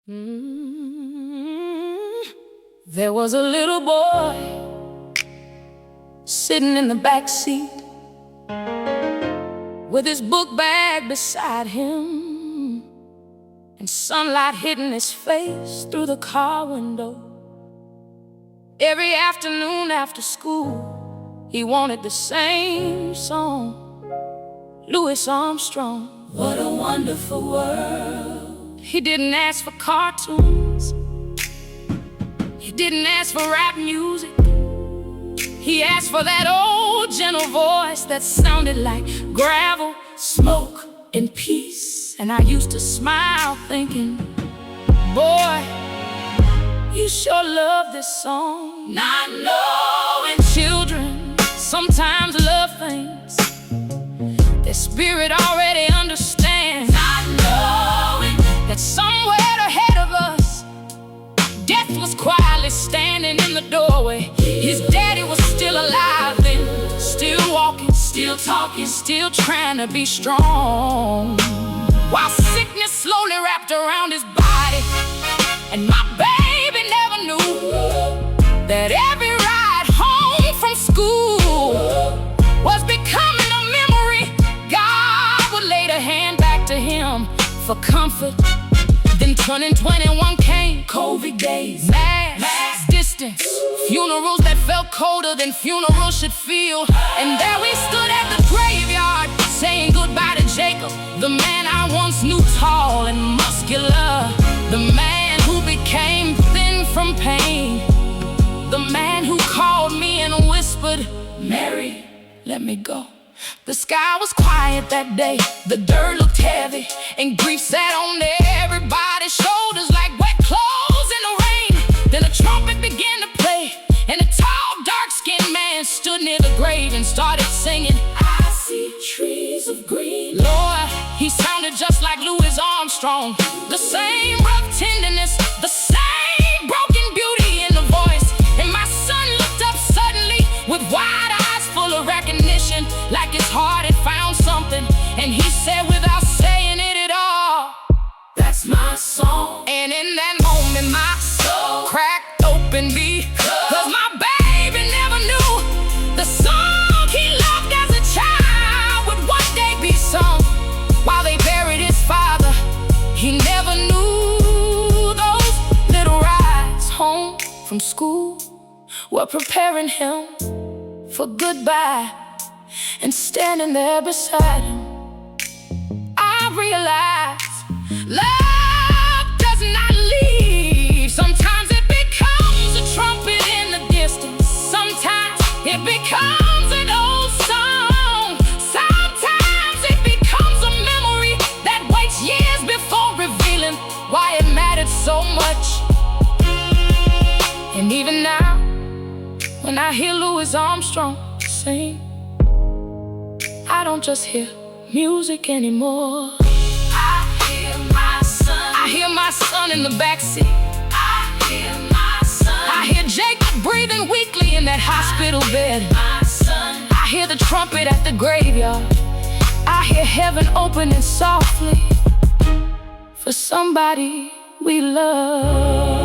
Mm. There was a little boy sitting in the back seat with his book bag beside him, and sunlight hitting his face through the car window. Every afternoon after school, he wanted the same song, Louis Armstrong. What a wonderful world. He didn't ask for cartoons, he didn't ask for rap music. He asked for that old gentle voice that sounded like gravel, smoke, and peace. And I used to smile thinking, boy, you sure love this song. Not knowing children sometimes love things their spirit already understands. Not knowing that somewhere ahead of us, death was quietly standing in the doorway. His daddy was still alive then, still walking, still talking, still trying to be strong, while sickness slowly wrapped around his body. And my baby never knew that every ride home from school was becoming a memory. God would later hand back to him for comfort. Then turning 21 came, COVID days, mass distance, funerals that felt colder than funerals should feel. And there we stood at the graveyard, saying goodbye to Jacob, the man I once knew, tall and muscular, the man who became thin from pain, the man who called me and whispered, Mary, let me go. The sky was quiet that day, the dirt looked heavy, and grief sat on everybody's shoulders like wet clothes in the rain. Then a trumpet began to play, and a tall, dark-skinned man stood near the grave and started singing, I see trees of green. Lord, he sounded just like Louis Armstrong. The same rough tenderness, the same broken beauty in the voice. And my son looked up suddenly with wide eyes full of recognition, like his heart had found something. And he said without saying it at all, that's my song. And in that moment my soul cracked open, because my baby never knew the song he loved as a child would one day be sung while they buried his father. He never knew those little rides home from school were preparing him for goodbye. And standing there beside him, I realized love does not leave. Sometimes it becomes a trumpet in the distance, sometimes it becomes an old song, sometimes it becomes a memory that waits years before revealing why it mattered so much. And even now, when I hear Louis Armstrong sing, I don't just hear music anymore. I hear my son in the backseat. I hear Jacob breathing weakly in that hospital bed. I hear the trumpet at the graveyard. I hear heaven opening softly for somebody we love.